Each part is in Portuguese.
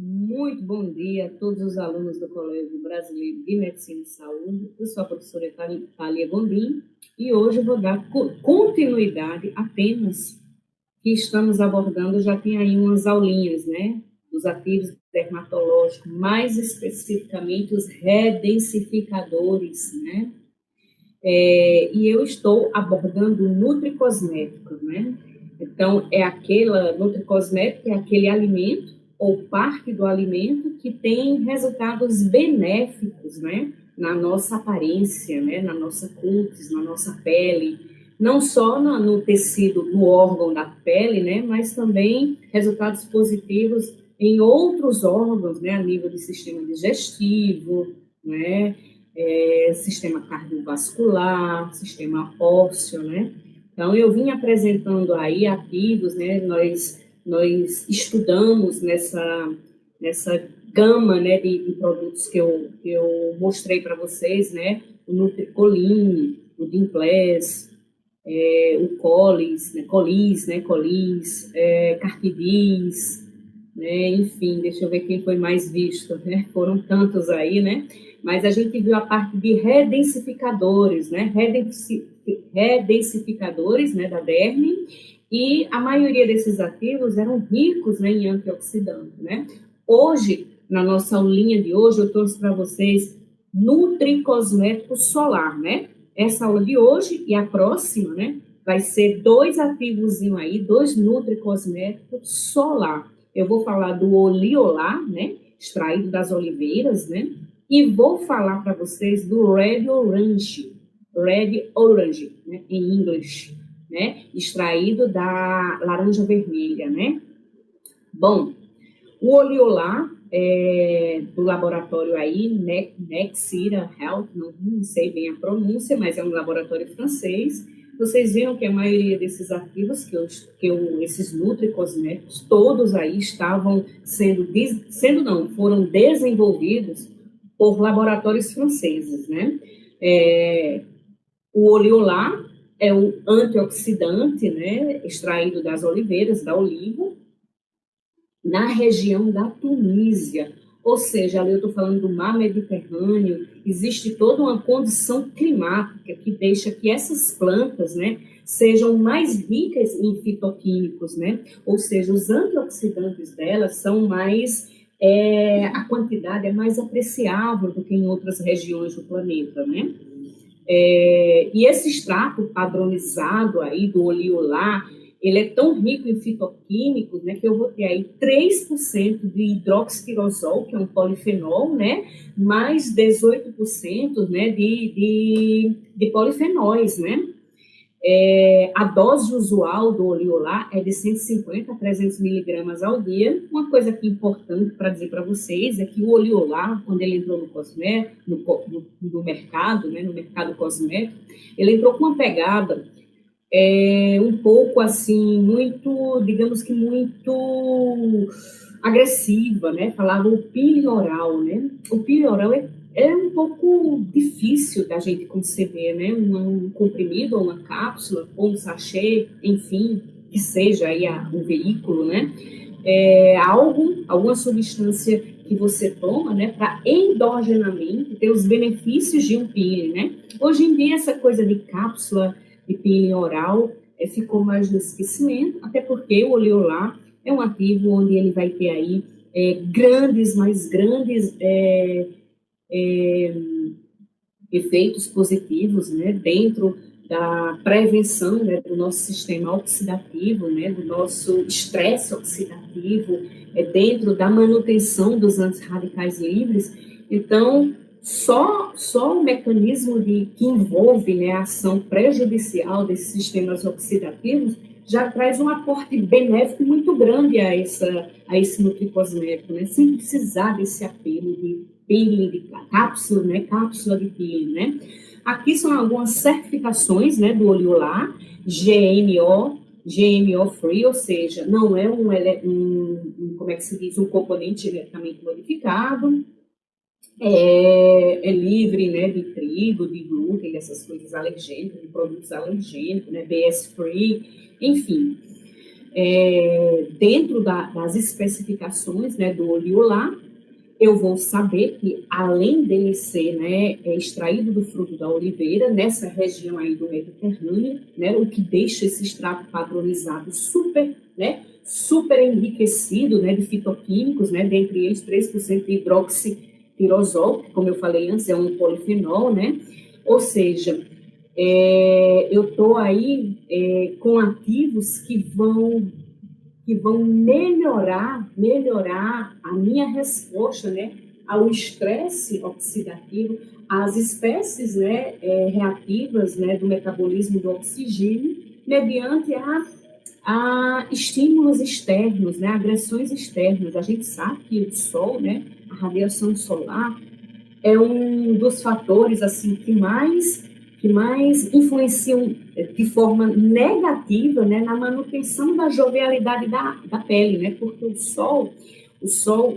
Muito bom dia a todos os alunos do Colégio Brasileiro de Medicina e Saúde. Eu sou a professora Thalia Gondim e hoje vou dar continuidade a temas que estamos abordando. Já tem aí umas aulinhas, né? Dos ativos dermatológicos, mais especificamente os redensificadores, né? E eu estou abordando o nutricosmético, né? Então, nutricosmético é aquele alimento ou parte do alimento que tem resultados benéficos, né? Na nossa aparência, né? Na nossa cutis, na nossa pele, não só no tecido, no órgão da pele, né? Mas também resultados positivos em outros órgãos, né? A nível do sistema digestivo, né? Sistema cardiovascular, sistema ósseo, né? Então, eu vim apresentando aí ativos, né? Nós estudamos nessa gama, né, de produtos que eu mostrei para vocês, né? O Nutricoline, o Dimpless, o Colis, Cartidis, né? Enfim, deixa eu ver quem foi mais visto, né? Foram tantos aí, né? Mas a gente viu a parte de redensificadores, né? Redensificadores, né, da derme, e a maioria desses ativos eram ricos, né, em antioxidantes, né? Hoje, na nossa aulinha de hoje, eu trouxe para vocês nutricosmético solar, né? Essa aula de hoje e a próxima, né, vai ser dois ativos aí, dois nutricosméticos solar. Eu vou falar do oleolar, né, extraído das oliveiras, né, e vou falar para vocês do Red Orange, né, em inglês, né, extraído da laranja vermelha, né. Bom, o oleolar do laboratório aí, Nexira Health, não sei bem a pronúncia, mas é um laboratório francês. Vocês viram que a maioria desses ativos, esses nutricosméticos, todos aí estavam foram desenvolvidos por laboratórios franceses, né? O oleolar é o antioxidante, né, extraído das oliveiras, da oliva, na região da Tunísia, ou seja, ali eu estou falando do mar Mediterrâneo, existe toda uma condição climática que deixa que essas plantas, né, sejam mais ricas em fitoquímicos, né, ou seja, os antioxidantes delas são mais, a quantidade é mais apreciável do que em outras regiões do planeta, né. E esse extrato padronizado aí do oleolar, ele é tão rico em fitoquímicos, né, que eu vou ter aí 3% de hidroxitirosol, que é um polifenol, né, mais 18%, né, de polifenóis, né. A dose usual do oleolar é de 150 a 300 miligramas ao dia. Uma coisa aqui importante para dizer para vocês é que o oleolar, quando ele entrou no mercado, né, no mercado cosmético, ele entrou com uma pegada um pouco assim, muito, digamos que muito agressiva, né? Falava o peeling oral, né? O peeling oral é um pouco difícil da gente conceber, né? Um comprimido ou uma cápsula ou um sachê, enfim, que seja aí um veículo, né? Alguma substância que você toma, né, para endogenamente ter os benefícios de um peeling, né? Hoje em dia essa coisa de cápsula de peeling oral ficou mais no esquecimento, até porque o oleolar é um ativo onde ele vai ter aí mais grandes efeitos positivos, né, dentro da prevenção, né, do nosso sistema oxidativo, né, do nosso estresse oxidativo, dentro da manutenção dos antirradicais livres. Então, só o mecanismo que envolve, né, a ação prejudicial desses sistemas oxidativos já traz um aporte benéfico muito grande a esse nutricosmético, né, sem precisar desse apelo de peeling de cápsula, né, cápsula de peeling, né. Aqui são algumas certificações, né, do oleolar, GMO free, ou seja, não é como é que se diz, um componente geneticamente modificado, é livre, né, de trigo, de glúten, dessas coisas alergênicas, de produtos alergênicos, né, BS free, enfim. dentro das especificações, né, do Oliolar, eu vou saber que, além dele ser, né, extraído do fruto da oliveira, nessa região aí do Mediterrâneo, né, o que deixa esse extrato padronizado super, né, super enriquecido, né, de fitoquímicos, né, dentre eles 3% de hidroxipirosol, que, como eu falei antes, é um polifenol, né, ou seja, eu estou aí com ativos que vão melhorar a minha resposta, né, ao estresse oxidativo, às espécies, né, reativas, né, do metabolismo do oxigênio, mediante a estímulos externos, né, agressões externas. A gente sabe que o sol, né, a radiação solar, é um dos fatores assim que mais influenciam de forma negativa, né, na manutenção da jovialidade da pele, né, porque o sol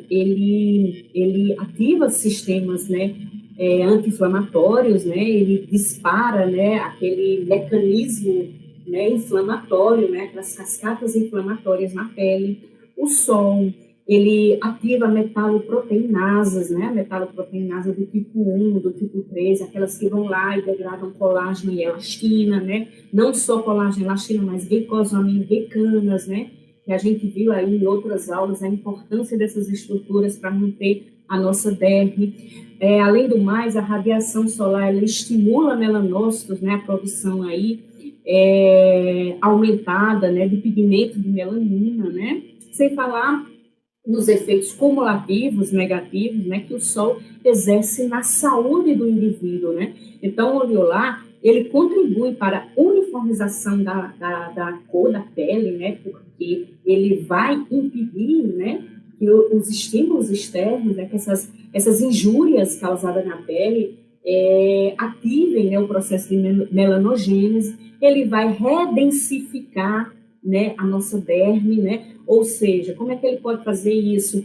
ele ativa sistemas, né, anti-inflamatórios, né, ele dispara, né, aquele mecanismo, né, inflamatório, né, aquelas cascatas inflamatórias na pele. O sol ele ativa metaloproteinasas, né? Metaloproteinasa do tipo 1, do tipo 3, aquelas que vão lá e degradam colágeno e elastina, né? Não só colágeno e elastina, mas glicosamiloglicanas, né? Que a gente viu aí em outras aulas a importância dessas estruturas para manter a nossa derme. Além do mais, a radiação solar ela estimula melanócitos, né? A produção aí aumentada, né? De pigmento de melanina, né? Sem falar nos efeitos cumulativos negativos, né, que o sol exerce na saúde do indivíduo, né? Então, o Oliolar, ele contribui para a uniformização da cor da pele, né, porque ele vai impedir, né, que os estímulos externos, né, que essas injúrias causadas na pele ativem, né, o processo de melanogênese, ele vai redensificar, né, a nossa derme, né? Ou seja, como é que ele pode fazer isso?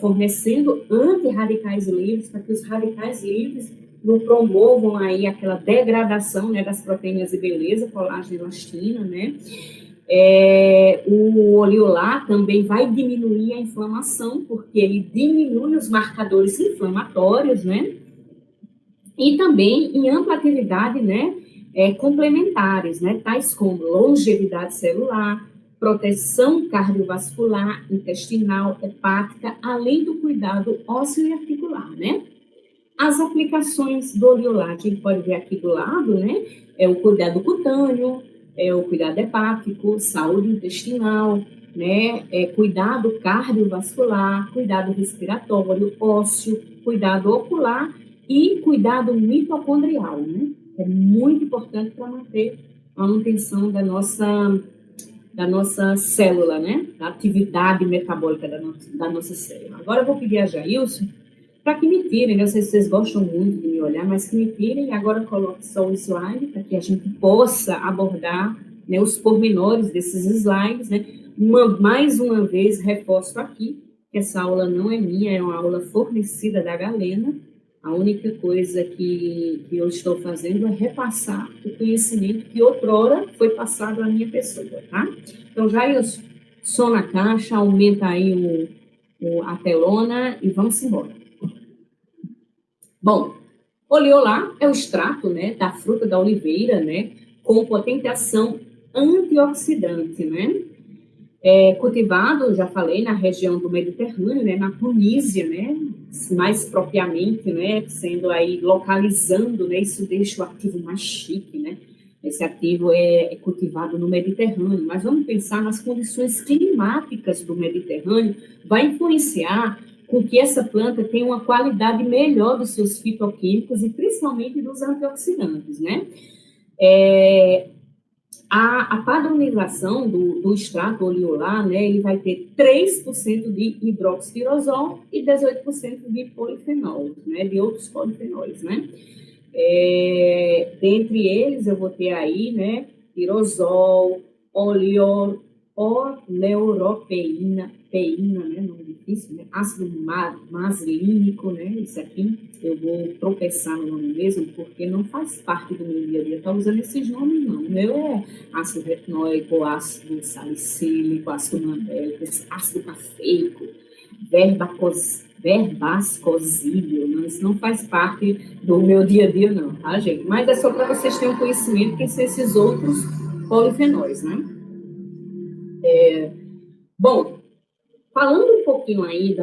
Fornecendo antirradicais livres, para que os radicais livres não promovam aí aquela degradação, né, das proteínas de beleza, colágeno e elastina, né? O Oliolar também vai diminuir a inflamação, porque ele diminui os marcadores inflamatórios, né? E também em ampla atividade, né, complementares, né, tais como longevidade celular, proteção cardiovascular, intestinal, hepática, além do cuidado ósseo e articular, né? As aplicações do Oliolar, a gente pode ver aqui do lado, né, o cuidado cutâneo, o cuidado hepático, saúde intestinal, né, cuidado cardiovascular, cuidado respiratório, ósseo, cuidado ocular e cuidado mitocondrial, né? É muito importante para manter a manutenção da nossa célula, né? Da atividade metabólica da nossa célula. Agora eu vou pedir a Jailson para que me tirem, né? Eu sei se vocês gostam muito de me olhar, mas que me tirem. Agora coloque só o slide para que a gente possa abordar, né, os pormenores desses slides, né? Mais uma vez, reforço aqui que essa aula não é minha, é uma aula fornecida da Galena. A única coisa que eu estou fazendo é repassar o conhecimento que outrora foi passado à minha pessoa, tá? Então, Jailson, som na caixa, aumenta aí a telona e vamos embora. Bom, Oliolar é o extrato, né, da fruta da oliveira, né, com potente ação antioxidante, né? Cultivado, já falei, na região do Mediterrâneo, né, na Tunísia, né, mais propriamente, né, sendo aí, localizando, né, isso deixa o ativo mais chique, né, esse ativo é cultivado no Mediterrâneo, mas vamos pensar nas condições climáticas do Mediterrâneo, vai influenciar com que essa planta tenha uma qualidade melhor dos seus fitoquímicos e principalmente dos antioxidantes, né. A padronização do extrato oliolar, né, ele vai ter 3% de hidroxipirosol e 18% de polifenol, né, de outros polifenóis, né. Dentre eles, eu vou ter aí, né, pirosol, oleuropeína, peína, né, nome difícil, né, ácido maslínico, né, isso aqui eu vou tropeçar no nome mesmo, porque não faz parte do meu dia a dia, estou usando esses nomes não, o meu é ácido retinóico, ácido salicílico, ácido mandélico, ácido cafeico, verbascosíleo, não, isso não faz parte do meu dia a dia não, tá, gente? Mas é só para vocês terem um conhecimento que são esses outros polifenóis, né? Bom, falando um pouquinho aí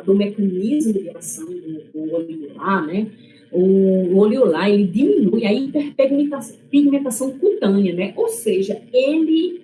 do mecanismo de ação do oleolar, né? O oleolar, ele diminui a hiperpigmentação cutânea, né? Ou seja, ele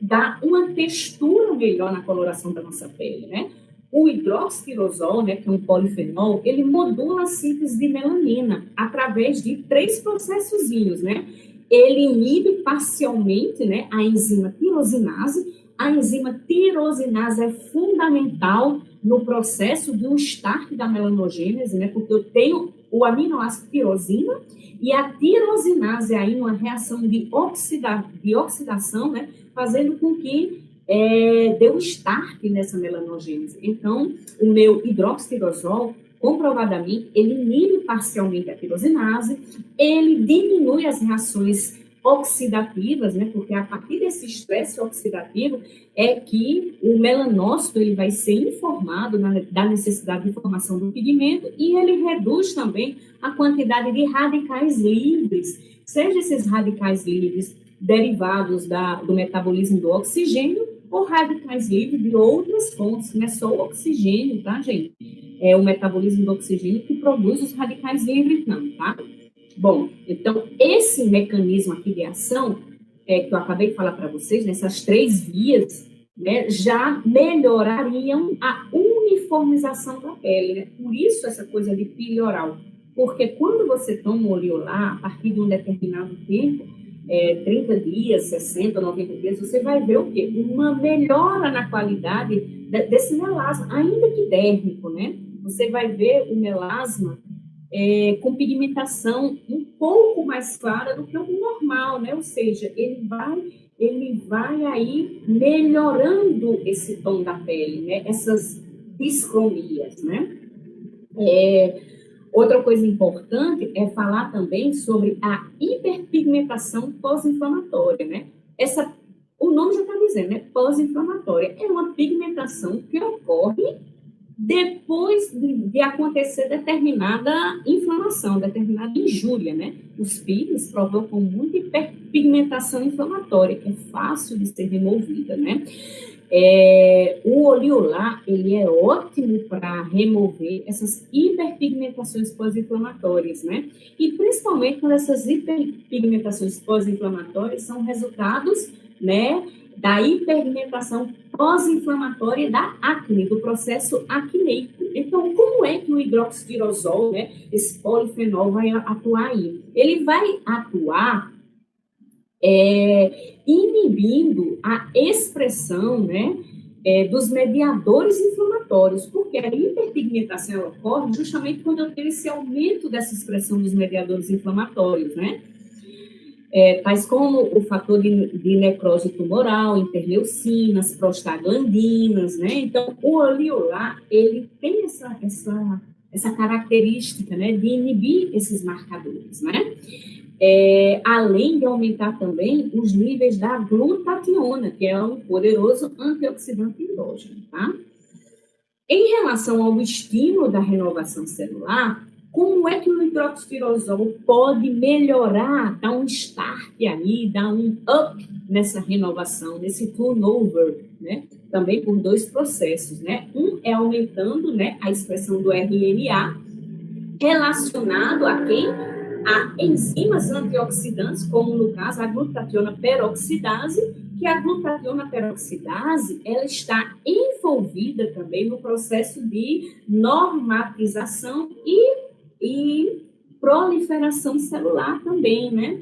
dá uma textura melhor na coloração da nossa pele, né? O hidroxitirosol, né, que é um polifenol, ele modula a síntese de melanina através de 3 processozinhos, né? Ele inibe parcialmente, né, a enzima tirosinase. A enzima tirosinase é fundamental no processo do start da melanogênese, né? Porque eu tenho o aminoácido tirosina e a tirosinase aí uma reação de oxidação, né? Fazendo com que dê um start nessa melanogênese. Então, o meu hidroxitirosol, comprovadamente, ele inibe parcialmente a tirosinase, ele diminui as reações oxidativas, né? Porque a partir desse estresse oxidativo é que o melanócito ele vai ser informado da necessidade de formação do pigmento e ele reduz também a quantidade de radicais livres, seja esses radicais livres derivados do metabolismo do oxigênio ou radicais livres de outras fontes, não é só o oxigênio, tá, gente? É o metabolismo do oxigênio que produz os radicais livres, não, tá? Bom, então, esse mecanismo aqui de ação, que eu acabei de falar para vocês, nessas 3 vias, né, já melhorariam a uniformização da pele, né? Por isso essa coisa de pele oral. Porque quando você toma o oleolar, a partir de um determinado tempo, 30 dias, 60, 90 dias, você vai ver o quê? Uma melhora na qualidade desse melasma, ainda que dérmico, né? Você vai ver o melasma com pigmentação um pouco mais clara do que o normal, né? Ou seja, ele vai aí melhorando esse tom da pele, né? Essas discromias, né? Outra coisa importante é falar também sobre a hiperpigmentação pós-inflamatória, né? O nome já está dizendo, né? Pós-inflamatória. É uma pigmentação que ocorre depois de acontecer determinada inflamação, determinada injúria, né? Os PIGs provocam muita hiperpigmentação inflamatória, que é fácil de ser removida, né? O oleolar, ele é ótimo para remover essas hiperpigmentações pós-inflamatórias, né? E principalmente quando essas hiperpigmentações pós-inflamatórias são resultados, né, da hiperpigmentação pós-inflamatória da acne, do processo acneico. Então, como é que o hidroxitirosol, né, esse polifenol, vai atuar aí? Ele vai atuar inibindo a expressão, né, dos mediadores inflamatórios, porque a hiperpigmentação ocorre justamente quando eu tenho esse aumento dessa expressão dos mediadores inflamatórios, né? Tais como o fator de necrose tumoral, interleucinas, prostaglandinas, né? Então, o oleolar, ele tem essa característica, né, de inibir esses marcadores, né? Além de aumentar também os níveis da glutationa, que é um poderoso antioxidante endógeno, tá? Em relação ao estímulo da renovação celular, como é que o hidroxitirosol pode melhorar, dar um start aí, dar um up nessa renovação, nesse turnover, né? Também por 2 processos, né? Um é aumentando, né, a expressão do RNA, relacionado a quem? A enzimas antioxidantes, como no caso a glutationa peroxidase, que a glutationa peroxidase, ela está envolvida também no processo de normatização e proliferação celular também, né?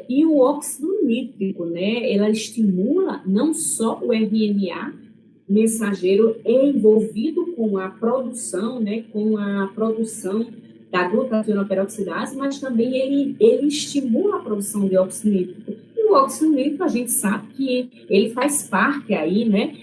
E o óxido nítrico, né? Ela estimula não só o RNA mensageiro envolvido com a produção, né? Com a produção da glutationa peroxidase, mas também ele estimula a produção de óxido nítrico. E o o óxido nítrico, a gente sabe que ele faz parte aí, né,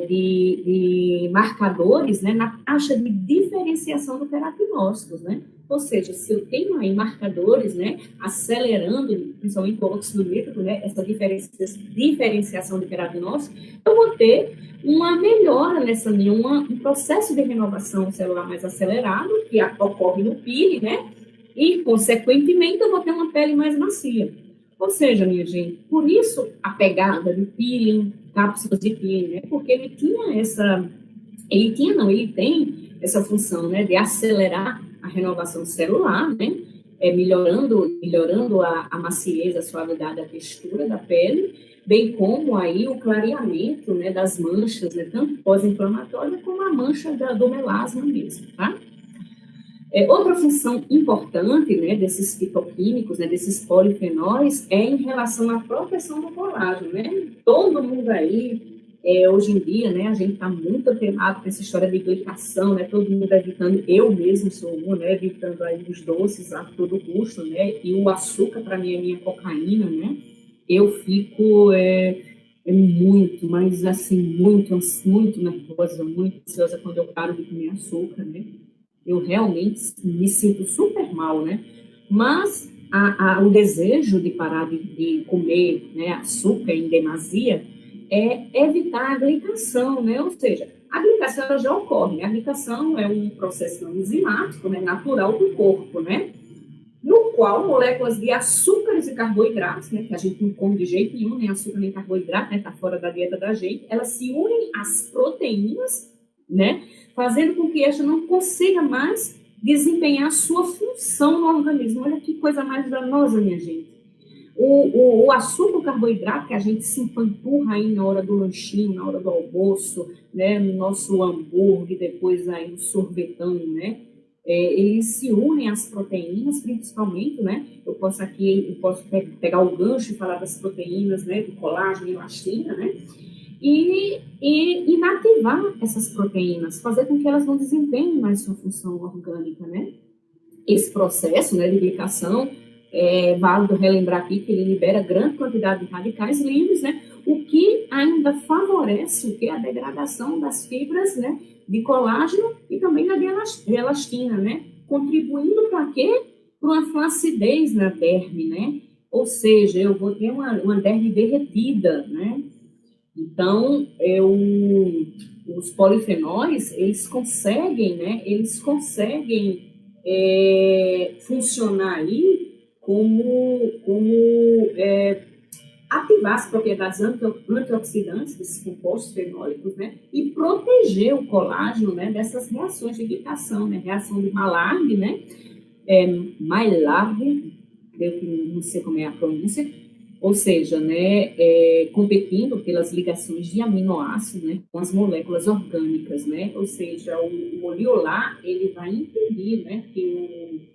de marcadores, né, na taxa de diferenciação do queratinócitos, né? Ou seja, se eu tenho aí marcadores, né, acelerando, principalmente o óxido nítrico, né, essa diferenciação do queratinócito, eu vou ter uma melhora nessa minha, um processo de renovação celular mais acelerado, que ocorre no peeling, né? E, consequentemente, eu vou ter uma pele mais macia. Ou seja, minha gente, por isso a pegada do peeling, cápsulas de peeling, né? Porque ele tinha essa... ele tem essa função, né, de acelerar a renovação celular, né? Melhorando a maciez, a suavidade, a textura da pele, bem como aí o clareamento, né, das manchas, né, tanto pós-inflamatória como a mancha do melasma mesmo, tá? Outra função importante, né, desses fitoquímicos, né, desses polifenóis, é em relação à proteção do colágeno, né? Todo mundo aí, hoje em dia, né, a gente está muito atrelado com essa história de glicação, né? Todo mundo evitando, eu mesmo sou uma, né, evitando aí os doces a todo custo, né? E o açúcar, para mim, é minha cocaína, né? Eu fico muito, mas assim, muito nervosa, muito ansiosa quando eu paro de comer açúcar, né? Eu realmente me sinto super mal, né? Mas o desejo de parar de comer, né, açúcar em demasia é evitar a glicação, né? Ou seja, a glicação ela já ocorre, né? A glicação é um processo não enzimático, né, natural do corpo, né? No qual moléculas de açúcares e carboidratos, né, que a gente não come de jeito nenhum, nem açúcar nem carboidrato, né, tá fora da dieta da gente, elas se unem às proteínas, né, fazendo com que esta não consiga mais desempenhar sua função no organismo. Olha que coisa mais danosa, minha gente. O açúcar, o carboidrato que a gente se empanturra aí na hora do lanchinho, na hora do almoço, né, no nosso hambúrguer, depois aí no sorvetão, né, eles se unem às proteínas, principalmente, né? Eu posso pegar o gancho e falar das proteínas, né? Do colágeno e elastina, né? E inativar essas proteínas, fazer com que elas não desempenhem mais sua função orgânica, né? Esse processo, né, de glicação, é válido relembrar aqui que ele libera grande quantidade de radicais livres, né? O que ainda favorece a degradação das fibras, né, de colágeno e também da de elastina, né? Contribuindo para quê? Para uma flacidez na derme, né? Ou seja, eu vou ter uma derme derretida, né? Então, os polifenóis, eles conseguem, né? Eles conseguem funcionar aí como ativar as propriedades antioxidantes desses compostos fenólicos, né, e proteger o colágeno, né, dessas reações de glicação, né, reação de Maillard, né, Maillard, eu não sei como é a pronúncia, ou seja, né, competindo pelas ligações de aminoácidos, né, com as moléculas orgânicas, né, ou seja, o oliolar, ele vai impedir, né, que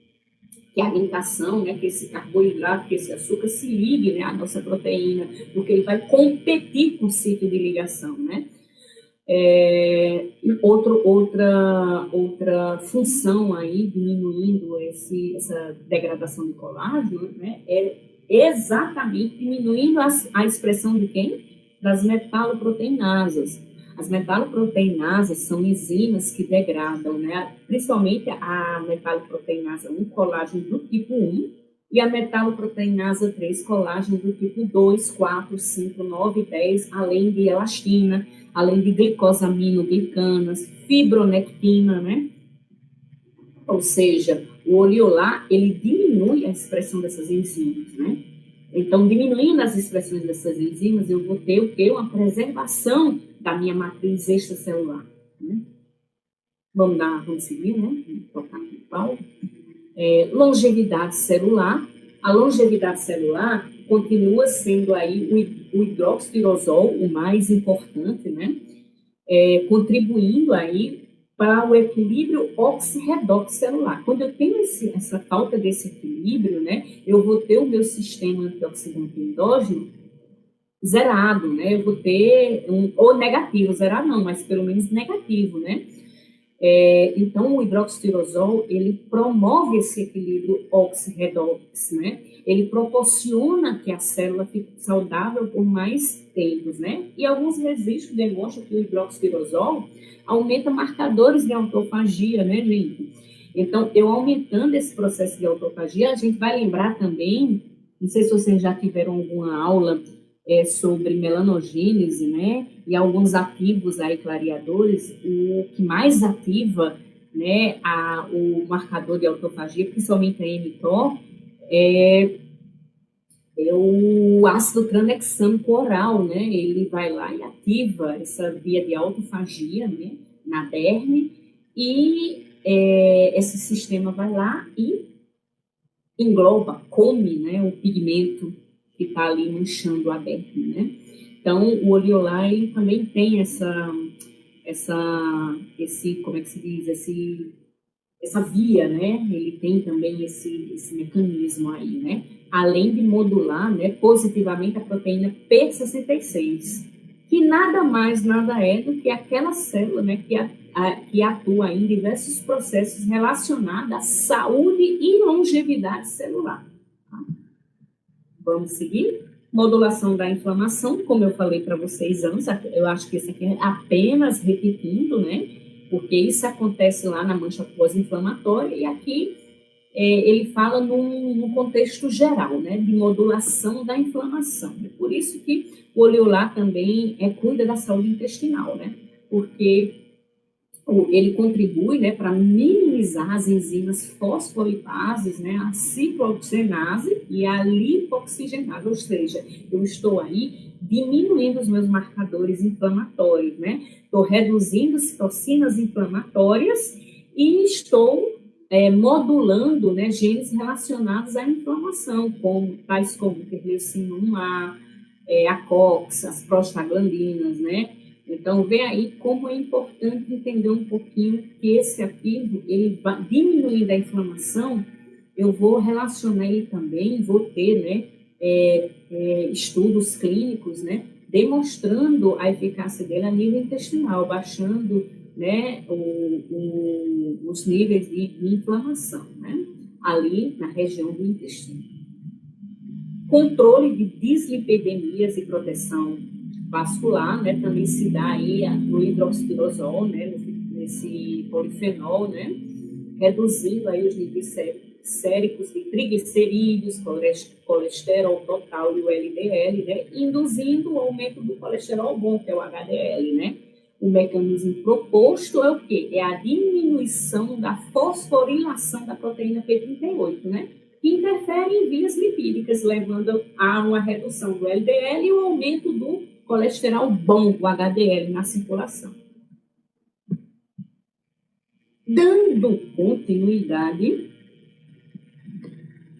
a glicação, né, que esse carboidrato, que esse açúcar se ligue, né, à nossa proteína, porque ele vai competir com o sítio de ligação, né. Outra função aí, diminuindo essa degradação de colágeno, né, é exatamente diminuindo a expressão de quem? Das metaloproteinasas. As metaloproteinasas são enzimas que degradam, né, principalmente a metaloproteinasa 1, colágeno do tipo 1, e a metaloproteinasa 3, colágeno do tipo 2, 4, 5, 9 e 10, além de elastina, além de glicosaminoglicanas, fibronectina, né? Ou seja, o oliolar, ele diminui a expressão dessas enzimas, né? Então, diminuindo as expressões dessas enzimas, eu vou ter o quê? Uma preservação da minha matriz extracelular, né? Vamos seguir, né? Vamos tocar aqui o pau. Longevidade celular. A longevidade celular continua sendo aí o hidroxitirosol, o mais importante, né? Contribuindo aí para o equilíbrio oxirredox celular. Quando eu tenho essa falta desse equilíbrio, né, eu vou ter o meu sistema antioxidante endógeno zerado, né? Eu vou ter ou negativo, zerar não, mas pelo menos negativo, né? Então, o hidroxitirosol, ele promove esse equilíbrio oxi-redox, né? Ele proporciona que a célula fique saudável por mais tempos, né? E alguns registros demonstram que o hidroxitirosol aumenta marcadores de autofagia, né, gente? Então, eu aumentando esse processo de autofagia, a gente vai lembrar também, não sei se vocês já tiveram alguma aula sobre melanogênese, né, e alguns ativos aí clareadores, o que mais ativa, né, o marcador de autofagia, principalmente a mTOR, é o ácido tranexâmico oral, né, ele vai lá e ativa essa via de autofagia, né, na derme, e esse sistema vai lá e engloba, come, né, o pigmento que está ali manchando a derme, né? Então, o oleolar, ele também tem esse, como é que se diz, essa via, né? Ele tem também esse mecanismo aí, né? Além de modular, né, positivamente a proteína P66, que nada mais, nada é do que aquela célula, né, que atua em diversos processos relacionados à saúde e longevidade celular. Tá? Vamos seguir? Modulação da inflamação, como eu falei para vocês antes, eu acho que isso aqui é apenas repetindo, né? Porque isso acontece lá na mancha pós-inflamatória e aqui ele fala num contexto geral, né? De modulação da inflamação. É por isso que o oleolar também cuida da saúde intestinal, né? Porque ele contribui, né, para minimizar as enzimas fosfolipases, né, a ciclooxenase e a lipoxigenase, ou seja, eu estou aí diminuindo os meus marcadores inflamatórios, né, estou reduzindo citocinas inflamatórias e estou modulando, né, genes relacionados à inflamação, tais como interleucina 1A, a COX, as prostaglandinas, né. Então, vê aí como é importante entender um pouquinho que esse ativo, ele vai diminuindo a inflamação, eu vou relacionar ele também, vou ter, né, estudos clínicos, né, demonstrando a eficácia dele a nível intestinal, baixando, né, os níveis de inflamação, né, ali na região do intestino. Controle de dislipidemias e proteção vascular, né, também se dá aí no hidroxitirosol, né, nesse polifenol, né, reduzindo aí os níveis séricos de triglicerídeos, colesterol total e o LDL, né, induzindo o aumento do colesterol bom, que é o HDL, né. O mecanismo proposto é o quê? É a diminuição da fosforilação da proteína P38, né, que interfere em vias lipídicas, levando a uma redução do LDL e o aumento do colesterol bom, o HDL, na circulação. Dando continuidade,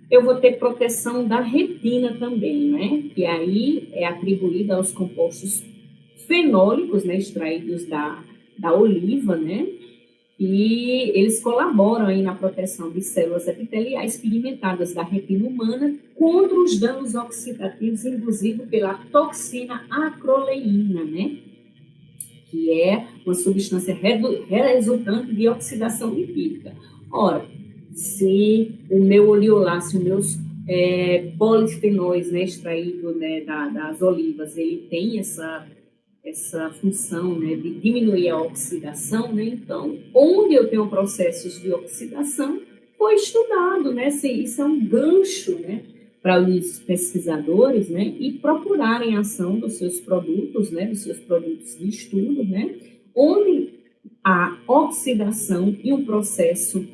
eu vou ter proteção da retina também, né? Que aí é atribuída aos compostos fenólicos, né? Extraídos da oliva, né? E eles colaboram aí na proteção de células epiteliais pigmentadas da retina humana contra os danos oxidativos induzidos pela toxina acroleína, né? Que é uma substância resultante de oxidação lipídica. Ora, se o meu oleolar, se os meus polifenóis, né, extraídos, né, das olivas, ele tem essa função, né, de diminuir a oxidação, né? Então, onde eu tenho processos de oxidação, foi estudado, né? Isso é um gancho, né, para os pesquisadores, né, e procurarem a ação dos seus produtos, né, dos seus produtos de estudo, né, onde a oxidação e um processo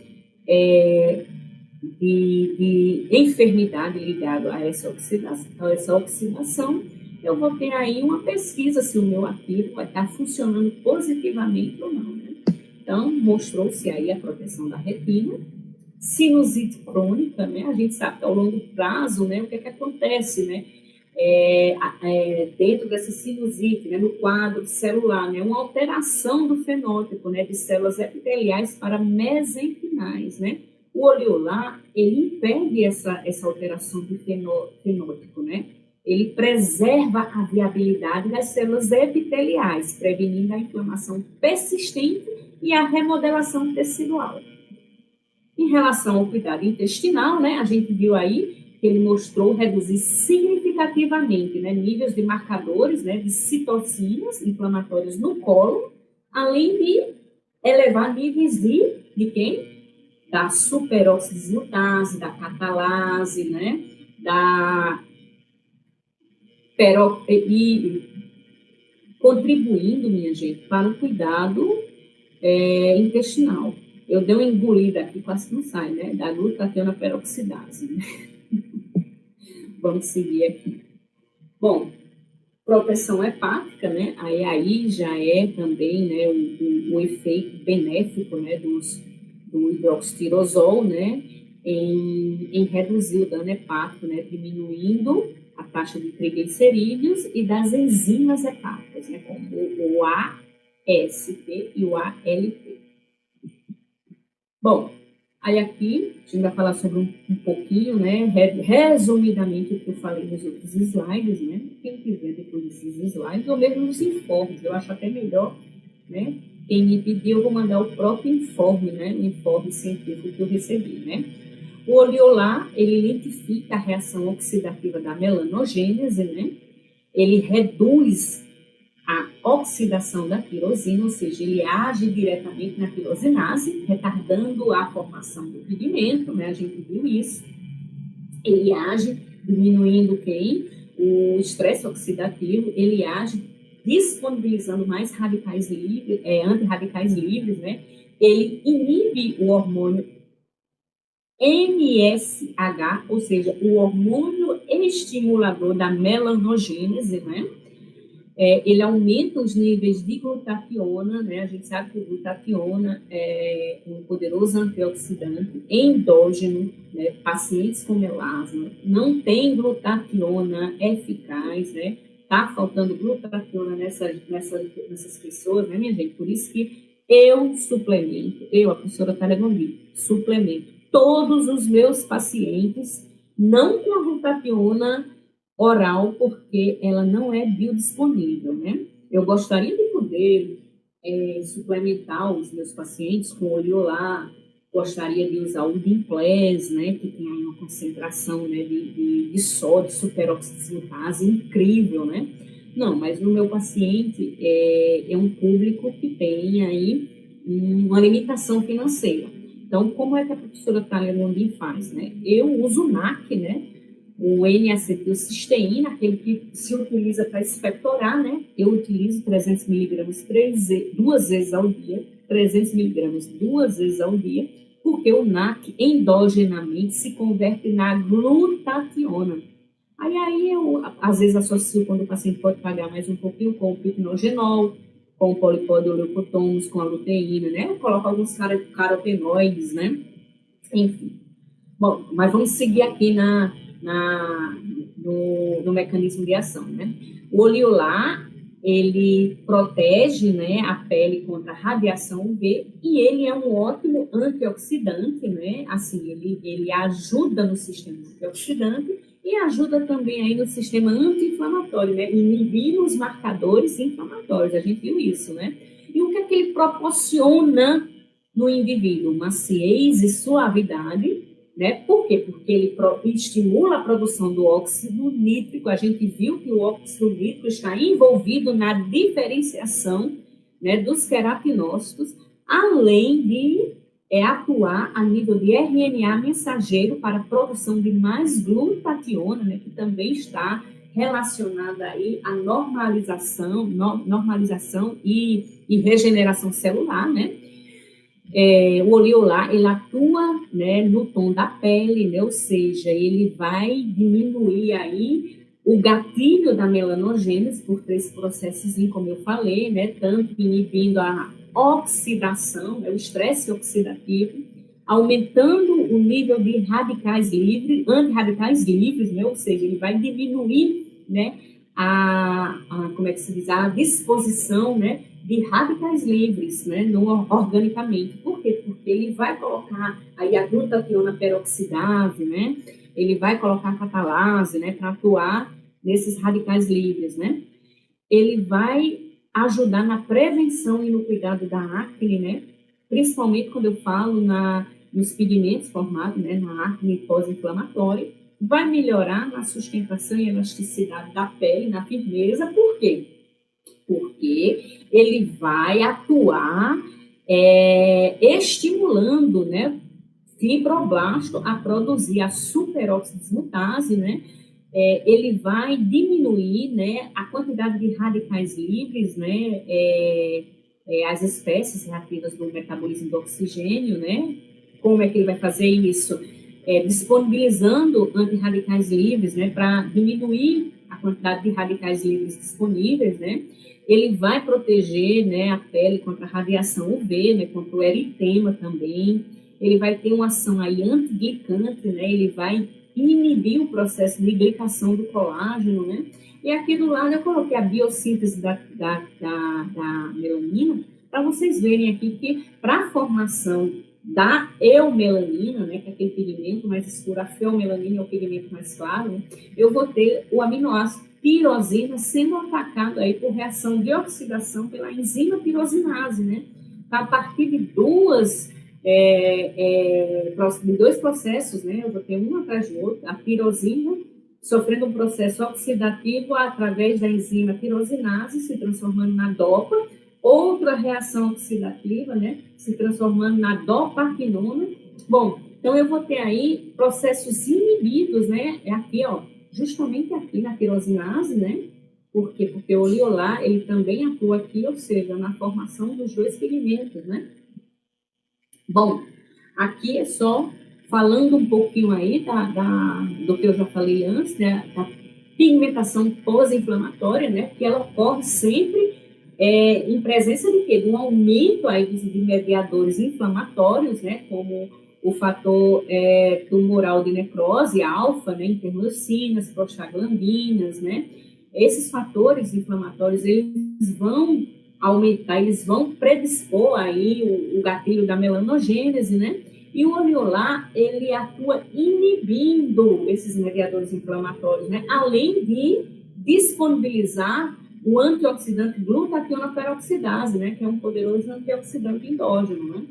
de enfermidade ligado a essa oxidação, eu vou ter aí uma pesquisa se o meu ativo vai estar funcionando positivamente ou não, né? Então, mostrou-se aí a proteção da retina, sinusite crônica, né? A gente sabe que ao longo prazo, né, o que acontece, né? Dentro dessa sinusite, né, no quadro celular, né, uma alteração do fenótipo, né, de células epiteliais para mesenquimais, né? O oleolar, ele impede essa alteração do fenótipo, né? ele preserva a viabilidade das células epiteliais, prevenindo a inflamação persistente e a remodelação tecidual. Em relação ao cuidado intestinal, né, a gente viu aí que ele mostrou reduzir significativamente, né, níveis de marcadores, né, de citocinas inflamatórias no cólon, além de elevar níveis de quem? Da superoxidase, da catalase, né, e contribuindo, minha gente, para o cuidado intestinal. Eu dei uma engolida aqui, quase que não sai, né? Da glutationa peroxidase. Né? Vamos seguir aqui. Bom, proteção hepática, né? Aí já é também, né, o efeito benéfico, né, do hidroxitirosol, né, em reduzir o dano hepático, né, diminuindo a taxa de triglicerídeos e das enzimas hepáticas, né, como o AST e o ALT. Bom, aí aqui a gente vai falar sobre um pouquinho, né, resumidamente o que eu falei nos outros slides, né, quem quiser depois desses slides, ou mesmo nos informes, eu acho até melhor, né, quem me pedir eu vou mandar o próprio informe, né, o informe científico que eu recebi, né. O oleolar, ele identifica a reação oxidativa da melanogênese, né, ele reduz a oxidação da tirosina, ou seja, ele age diretamente na tirosinase, retardando a formação do pigmento, né? A gente viu isso. Ele age diminuindo quem? O estresse oxidativo, ele age disponibilizando mais radicais livres, antirradicais livres, né? Ele inibe o hormônio MSH, ou seja, o hormônio estimulador da melanogênese, né? Ele aumenta os níveis de glutationa, né? A gente sabe que o glutationa é um poderoso antioxidante endógeno, né? Pacientes com melasma não tem glutationa eficaz, né? Tá faltando glutationa nessas pessoas, né, minha gente? Por isso que eu suplemento, a professora Thalia Gondim, suplemento todos os meus pacientes, não com a glutationa oral, porque ela não é biodisponível, né? Eu gostaria de poder suplementar os meus pacientes com oleolar, gostaria de usar o Dimples, né, que tem aí uma concentração, né, de sódio, superoxidase incrível, né? Não, mas no meu paciente é um público que tem aí uma limitação financeira. Então, como é que a professora Thalia Gondim faz, né? Eu uso o NAC, né? O N-acetilcisteína, aquele que se utiliza para expectorar, né? Eu utilizo 300 miligramas duas vezes ao dia, 300 miligramas duas vezes ao dia, porque o NAC endogenamente se converte na glutationa. Aí eu, às vezes, associo quando o paciente pode pagar mais um pouquinho com o pipinogenol, com o polipodoleucotomus, com a luteína, né? Eu coloco alguns carotenoides, né? Enfim. Bom, mas vamos seguir aqui no mecanismo de ação, né? O oleolar, ele protege, né, a pele contra a radiação UV e ele é um ótimo antioxidante, né? Assim, ele ajuda no sistema antioxidante e ajuda também aí no sistema anti-inflamatório, né? Inibir os marcadores inflamatórios, a gente viu isso, né? E o que é que ele proporciona no indivíduo? Maciez e suavidade, né? Por quê? Porque ele estimula a produção do óxido nítrico. A gente viu que o óxido nítrico está envolvido na diferenciação, né, dos queratinócitos, além de atuar a nível de RNA mensageiro para a produção de mais glutationa, né, que também está relacionada aí à normalização e regeneração celular, né? O oleolar, ele atua, né, no tom da pele, né, ou seja, ele vai diminuir aí o gatilho da melanogênese por 3 processos, como eu falei, né, tanto inibindo a oxidação, né, o estresse oxidativo, aumentando o nível de radicais livres, antirradicais livres, né, ou seja, ele vai diminuir, né, como é que se diz, a disposição, né, de radicais livres, né, organicamente. Por quê? Porque ele vai colocar aí a glutationa peroxidase, né, ele vai colocar a catalase, né, para atuar nesses radicais livres, né? Ele vai ajudar na prevenção e no cuidado da acne, né? Principalmente quando eu falo nos pigmentos formados, né? Na acne pós-inflamatória. Vai melhorar na sustentação e elasticidade da pele, na firmeza. Por quê? Porque ele vai atuar estimulando, né, fibroblasto a produzir a superóxido dismutase, né? Ele vai diminuir, né, a quantidade de radicais livres, né, as espécies reativas do metabolismo do oxigênio, né? Como é que ele vai fazer isso? Disponibilizando antirradicais livres, né, para diminuir a quantidade de radicais livres disponíveis, né? Ele vai proteger, né, a pele contra a radiação UV, né, contra o eritema também. Ele vai ter uma ação aí antiglicante, né? Ele vai inibir o processo de glicação do colágeno, né? E aqui do lado eu coloquei a biossíntese da melanina, para vocês verem aqui que para a formação da eumelanina, né, que é aquele pigmento mais escuro, a feomelanina é o pigmento mais claro, né, eu vou ter o aminoácido tirosina sendo atacado aí por reação de oxidação pela enzima tirosinase, né? Então, a partir de dois processos, né, eu vou ter um atrás do outro, a tirosina sofrendo um processo oxidativo através da enzima tirosinase, se transformando na DOPA, outra reação oxidativa, né, se transformando na dopaquinona. Bom, então eu vou ter aí processos inibidos, né, aqui, ó, justamente aqui na tirosinase, né, por quê? Porque o oliolar, ele também atua aqui, ou seja, na formação dos dois pigmentos, né. Bom, aqui é só falando um pouquinho aí do que eu já falei antes, né, da pigmentação pós-inflamatória, né, que ela ocorre sempre em presença de quê? De um aumento aí de mediadores inflamatórios, né, como o fator tumoral de necrose, alfa, né, interleucinas, prostaglandinas, né, esses fatores inflamatórios, eles vão aumentar, eles vão predispor aí o gatilho da melanogênese, né, e o oliolar, ele atua inibindo esses mediadores inflamatórios, né, além de disponibilizar o antioxidante glutationa peroxidase, né, que é um poderoso antioxidante endógeno, né.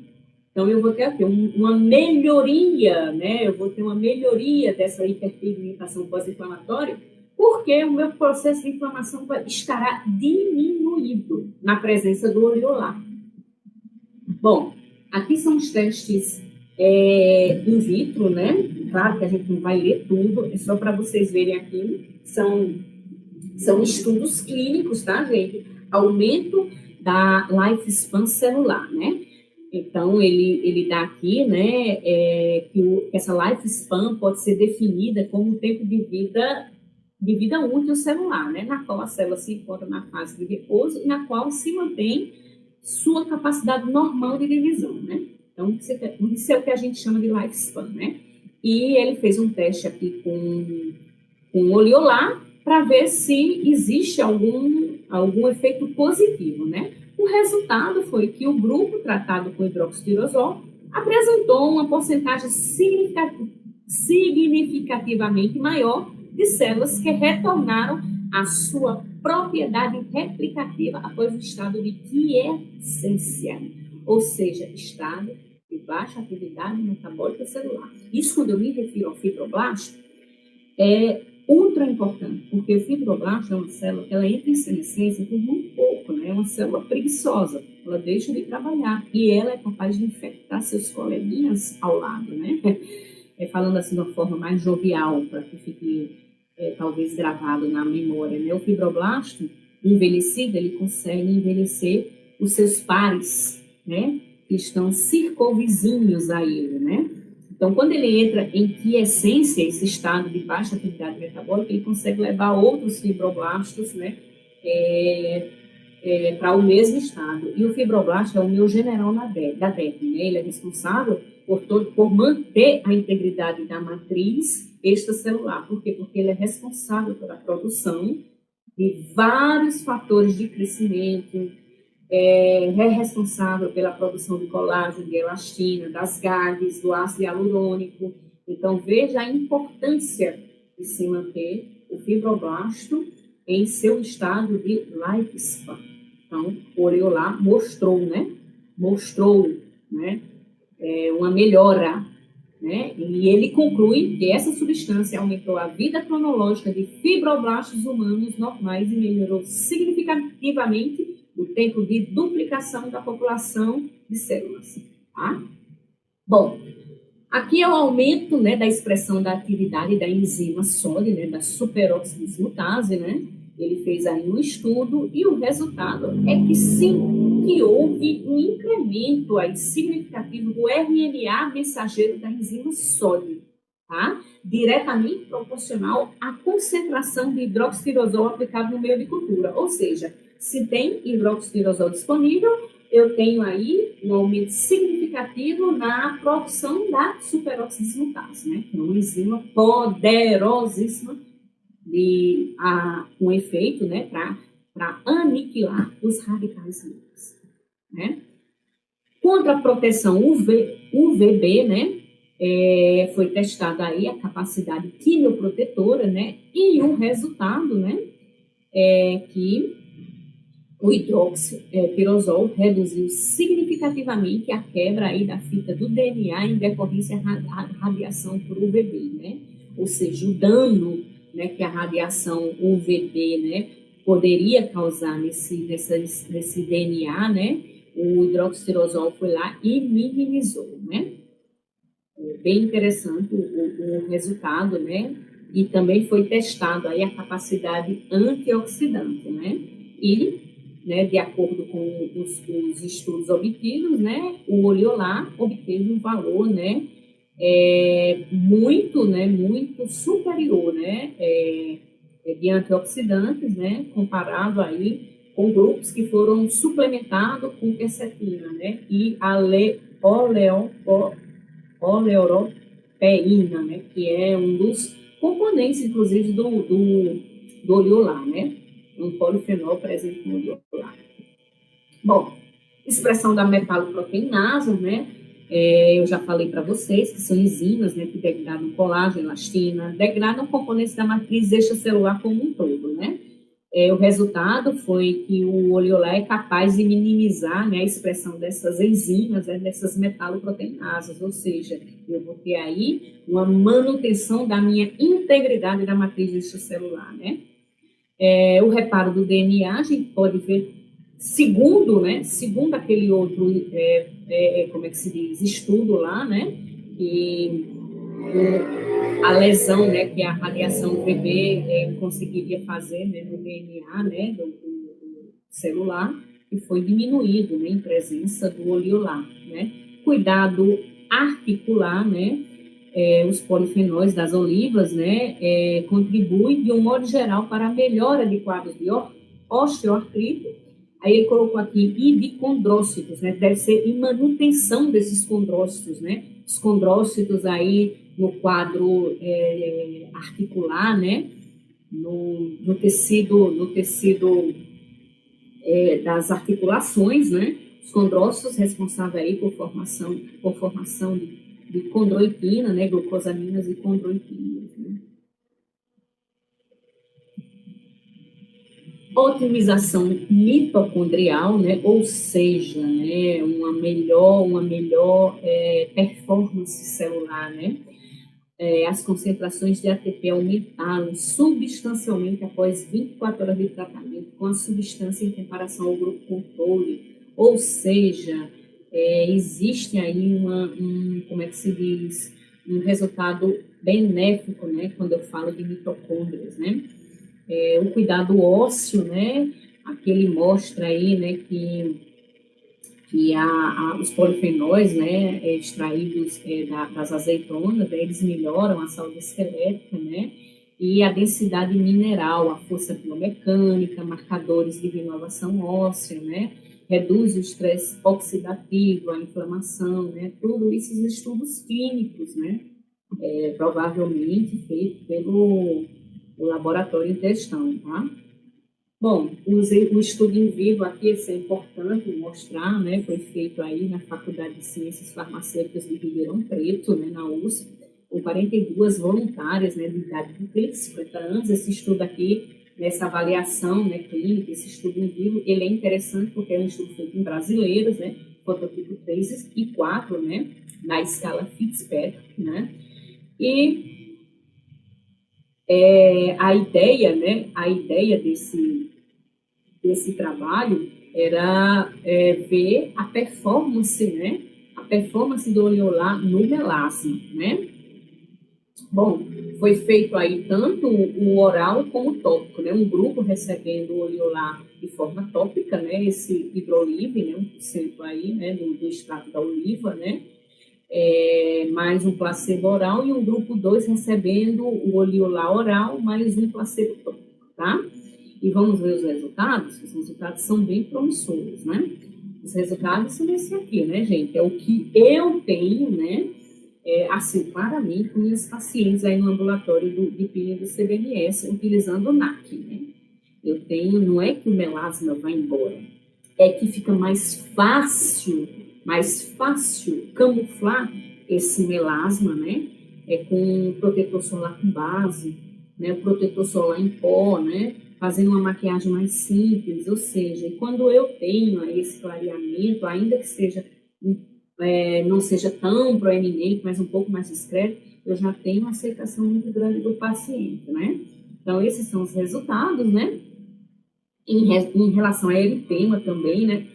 Então, eu vou ter aqui uma melhoria, né, eu vou ter uma melhoria dessa hiperpigmentação pós-inflamatória, porque o meu processo de inflamação estará diminuído na presença do oliolar. Bom, aqui são os testes in vitro, né, claro que a gente não vai ler tudo, é só para vocês verem aqui, são estudos clínicos, tá, gente? Aumento da lifespan celular, né? Então, ele dá aqui, né, que essa lifespan pode ser definida como um tempo de vida útil celular, né? Na qual a célula se encontra na fase de repouso e na qual se mantém sua capacidade normal de divisão, né? Então, isso é o que a gente chama de lifespan, né? E ele fez um teste aqui com oliolar, para ver se existe algum efeito positivo, né? O resultado foi que o grupo tratado com hidroxitirosol apresentou uma porcentagem significativamente maior de células que retornaram à sua propriedade replicativa após o estado de quiescência, ou seja, estado de baixa atividade metabólica celular. Isso, quando eu me refiro ao fibroblasto, é ultra importante, porque o fibroblasto é uma célula que ela entra em senescência por muito pouco, né? É uma célula preguiçosa, ela deixa de trabalhar e ela é capaz de infectar seus coleguinhas ao lado, né? Falando assim de uma forma mais jovial, para que fique talvez gravado na memória, né? O fibroblasto envelhecido, ele consegue envelhecer os seus pares, né? Que estão circunvizinhos a ele, né? Então, quando ele entra em quiescência, esse estado de baixa atividade metabólica, ele consegue levar outros fibroblastos, né, para o mesmo estado. E o fibroblasto é o meu general da derme, né? Ele é responsável por manter a integridade da matriz extracelular. Por quê? Porque ele é responsável pela produção de vários fatores de crescimento, é responsável pela produção de colágeno, de elastina, das GAGs, do ácido hialurônico. Então, veja a importância de se manter o fibroblasto em seu estado de lifespan. Então, o Oriolá mostrou, né? Uma melhora, né? E ele conclui que essa substância aumentou a vida cronológica de fibroblastos humanos normais e melhorou significativamente o tempo de duplicação da população de células. Tá? Bom, aqui é o aumento, né, da expressão da atividade da enzima SOD, né, da superoxidismutase, né? Ele fez aí um estudo e o resultado é que sim, que houve um incremento aí significativo do RNA mensageiro da enzima SOD, tá? Diretamente proporcional à concentração de hidroxitirosol aplicado no meio de cultura. Ou seja, se tem hidroxitirosol disponível, eu tenho aí um aumento significativo na produção da superoxidismutase, né? Que é uma enzima poderosíssima com efeito, né, para aniquilar os radicais livres, né? Contra a proteção UVB, né, foi testada aí a capacidade quimioprotetora, né, e o resultado, né, é que o hidroxipirosol reduziu significativamente a quebra aí da fita do DNA em decorrência da radiação por UVB, né? Ou seja, o dano, né, que a radiação UVB, né, poderia causar nesse DNA, né? O hidroxitirosol foi lá e minimizou, né? Bem interessante o resultado, né? E também foi testado aí a capacidade antioxidante, né? E, né, de acordo com os estudos obtidos, né, o Oriolá obteve um valor, né, muito superior, né, de antioxidantes, né, comparado aí com grupos que foram suplementados com quercetina, né, e oleuropeína, né, que é um dos componentes, inclusive, do Oriolá, né, um polifenol presente no Oriolá. Bom, expressão da metaloproteinasa, né, eu já falei para vocês que são enzimas, né, que degradam colágeno, elastina, degradam componentes da matriz extracelular como um todo, né. O resultado foi que o Oriolá é capaz de minimizar, né, a expressão dessas enzimas, né, dessas metaloproteinasas, ou seja, eu vou ter aí uma manutenção da minha integridade da matriz extracelular, né. O reparo do DNA, a gente pode ver, segundo aquele outro, como é que se diz, estudo lá, né, que a lesão, né, que a radiação UVB conseguiria fazer, né, no DNA, né, do celular, e foi diminuído, né, em presença do Oriolá, né. Cuidado articular, né, os polifenóis das olivas, né, contribuem de um modo geral para a melhora de quadros de osteoartrite. Aí ele colocou aqui e de condrócitos, né, deve ser em manutenção desses condrócitos, né, os condrócitos aí no quadro articular, né, no tecido das articulações, né, os condrócitos responsáveis aí por formação de condroitina, né, glucosaminas e condroitinas, né. Otimização mitocondrial, né, ou seja, né, uma melhor performance celular, né. As concentrações de ATP aumentaram substancialmente após 24 horas de tratamento com a substância em comparação ao grupo controle, ou seja, existe aí como é que se diz, um resultado benéfico, né, quando eu falo de mitocôndrias, né. O cuidado ósseo, né, aqui ele mostra aí, né, que os polifenóis, né, extraídos das azeitonas, né, eles melhoram a saúde esquelética, né, e a densidade mineral, a força biomecânica, marcadores de renovação óssea, né, reduz o estresse oxidativo, a inflamação, né, tudo isso os estudos clínicos, né, provavelmente feito pelo laboratório em questão, tá? Bom, o estudo em vivo aqui, isso é importante mostrar, né, foi feito aí na Faculdade de Ciências Farmacêuticas de Ribeirão Preto, né, na USP, com 42 voluntárias, né, de idade de 50 anos. Esse estudo aqui, nessa avaliação, né, clínica, esse estudo em vivo, ele é interessante porque é um estudo feito em brasileiros, né, fototipo 3 e 4, né, na escala Fitzpatrick, né, e a ideia desse trabalho era ver a performance, né, a performance do oleolar no melasma, né. Bom, foi feito aí tanto o oral como o tópico, né? Um grupo recebendo o oleolar de forma tópica, né? Esse hidrolive, né? 1% aí, né? Do extrato da oliva, né? Mais um placebo oral e um grupo 2 recebendo o oleolar oral mais um placebo tópico, tá? E vamos ver os resultados? Os resultados são bem promissores, né? Os resultados são esse aqui, né, gente? É o que eu tenho, né? Assim, claramente, com minhas pacientes aí no ambulatório de PIN do CBMS, utilizando o NAC, né? Eu tenho, não é que o melasma vai embora, é que fica mais fácil camuflar esse melasma, né? Com protetor solar com base, né? O protetor solar em pó, né? Fazendo uma maquiagem mais simples, ou seja, quando eu tenho esse clareamento, ainda que seja não seja tão proeminente, mas um pouco mais discreto, eu já tenho uma aceitação muito grande do paciente, né? Então, esses são os resultados, né? Em relação a eritema também, né?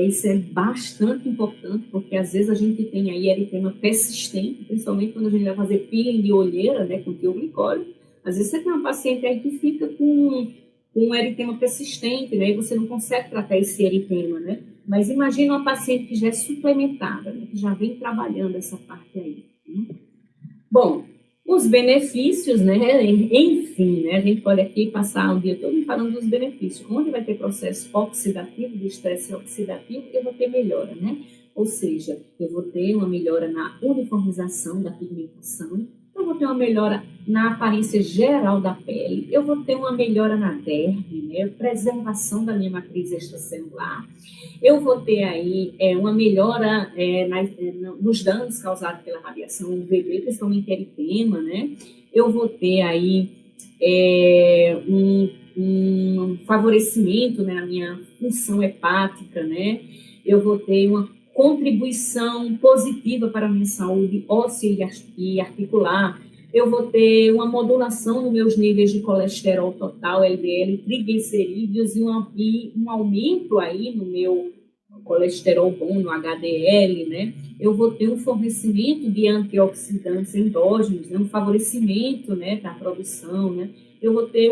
Isso é bastante importante, porque às vezes a gente tem aí eritema persistente, principalmente quando a gente vai fazer peeling de olheira, né? Com tioglicólio. Às vezes você tem uma paciente aí que fica com um eritema persistente, né? E você não consegue tratar esse eritema, né? Mas imagina uma paciente que já é suplementada, né? Que já vem trabalhando essa parte aí. Bom, os benefícios, né? Enfim, né? A gente pode aqui passar o dia todo falando dos benefícios. Onde vai ter processo oxidativo, de estresse oxidativo, eu vou ter melhora, né? Ou seja, eu vou ter uma melhora na uniformização da pigmentação, eu vou ter uma melhora na aparência geral da pele, eu vou ter uma melhora na derme, né? Preservação da minha matriz extracelular, eu vou ter aí uma melhora nos danos causados pela radiação UVB, principalmente eritema, né? Eu vou ter aí um favorecimento, né, na minha função hepática, né? Eu vou ter uma contribuição positiva para a minha saúde óssea e articular. Eu vou ter uma modulação nos meus níveis de colesterol total, LDL, triglicerídeos e um aumento aí no meu colesterol bom, no HDL, né? Eu vou ter um fornecimento de antioxidantes endógenos, né? Um favorecimento, né, da produção, né? Eu vou ter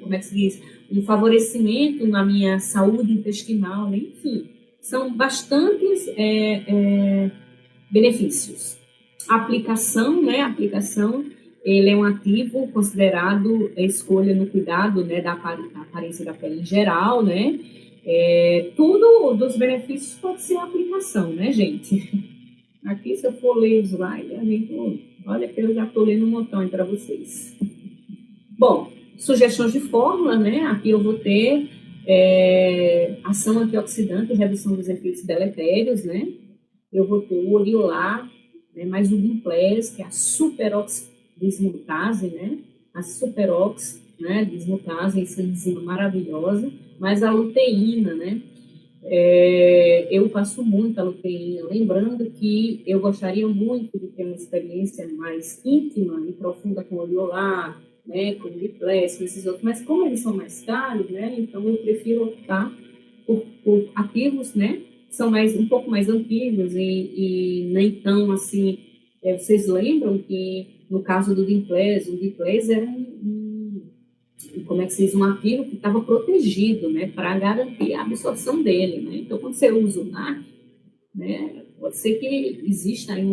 como é que se diz? Um favorecimento na minha saúde intestinal, né? Enfim, são bastantes benefícios. A aplicação, né? A aplicação, ele é um ativo considerado escolha no cuidado, né, da aparência da pele em geral, né? Tudo dos benefícios pode ser a aplicação, né, gente? Aqui, se eu for ler o slide, olha que eu já estou lendo um montão para vocês. Bom, sugestões de fórmula, né? Aqui eu vou ter ação antioxidante e redução dos efeitos deletérios, né? Eu vou ter o oleolar, né, mais o Dimples, que é a superox dismutase, né? A superox, né, dismutase, essa enzima maravilhosa, mais a luteína, né? Eu passo muito a luteína, lembrando que eu gostaria muito de ter uma experiência mais íntima e profunda com o oleolar, né, com o Dimples, com esses outros, mas como eles são mais caros, né, então eu prefiro optar por ativos, né, são um pouco mais antigos e nem tão assim. Vocês lembram que no caso do Dimples, o Dimples era como é que se diz, um ativo que estava protegido, né, para garantir a absorção dele, né? Então, quando você usa o NAC, né, pode ser que exista aí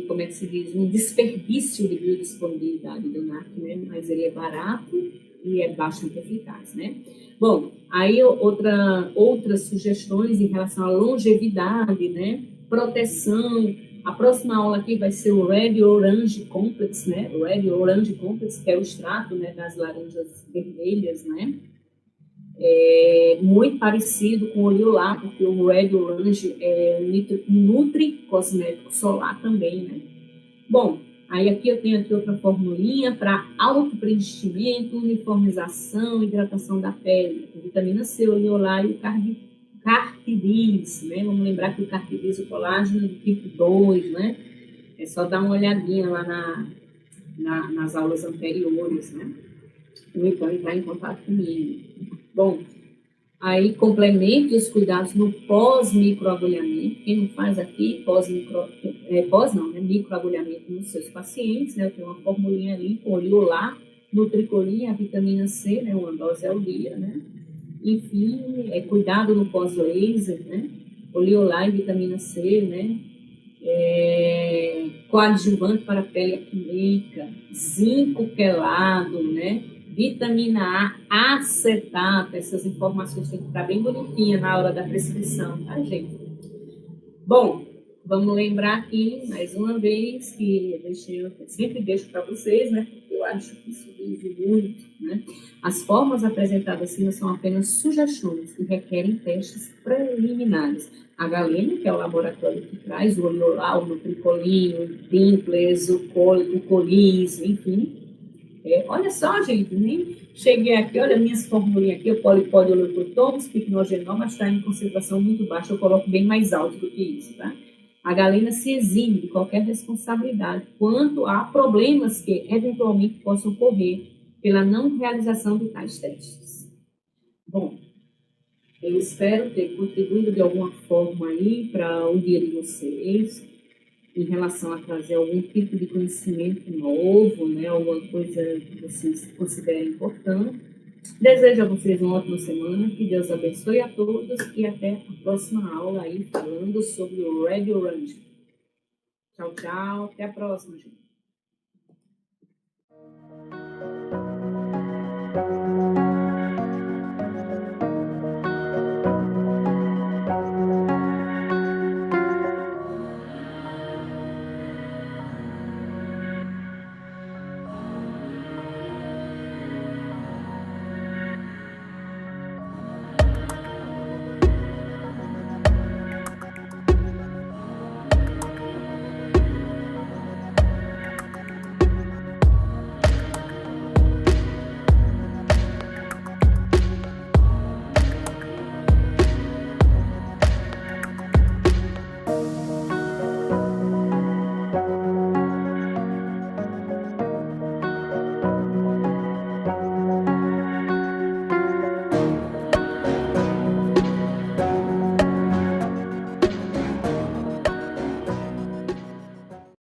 como é que se diz, um desperdício de biodisponibilidade do NAC, né? Mas ele é barato e é bastante eficaz, né? Bom, aí outras sugestões em relação à longevidade, né? Proteção. A próxima aula aqui vai ser o Red Orange Complex, né? O Red Orange Complex, que é o extrato, né, das laranjas vermelhas, né? muito parecido com o Oliolar, porque o Red Orange é um nutri-cosmético solar também, né? Bom, aí aqui eu tenho aqui outra formulinha para autopreenchimento, uniformização, hidratação da pele. Vitamina C, Oliolar e o Cartibis, né? Vamos lembrar que o Cartibis, o colágeno do tipo 2, né? É só dar uma olhadinha lá nas aulas anteriores, né? Ou então entrar em contato comigo. Bom, aí complemente os cuidados no pós-microagulhamento. Quem não faz aqui microagulhamento nos seus pacientes, né? Eu tenho uma formulinha ali com Oliolar, Nutricolin, a vitamina C, né? Uma dose ao dia, né? Enfim, cuidado no pós-laser, né? Oliolar e vitamina C, né? Coadjuvante para pele acneica, zinco quelado, né? Vitamina A, acetato, essas informações têm que estar bem bonitinha na hora da prescrição, tá, gente? Bom, vamos lembrar aqui, mais uma vez, que eu sempre deixo para vocês, né? Porque eu acho que isso diz muito, né? As formas apresentadas acima são apenas sugestões e requerem testes preliminares. A Galena, que é o laboratório que traz o Oliolar, o Nutricolin, o Dimplers, o Colis, enfim. Olha só, gente, nem cheguei aqui, olha minhas formulinhas aqui, o polipódio, o picnogenol, mas está em concentração muito baixa, eu coloco bem mais alto do que isso, tá? A Galena se exime de qualquer responsabilidade quanto a problemas que eventualmente possam ocorrer pela não realização de tais testes. Bom, eu espero ter contribuído de alguma forma aí para o dia de vocês, em relação a trazer algum tipo de conhecimento novo, né? Alguma coisa que vocês considerem importante. Desejo a vocês uma ótima semana, que Deus abençoe a todos e até a próxima aula aí falando sobre o Red Orange. Tchau, tchau, até a próxima, gente.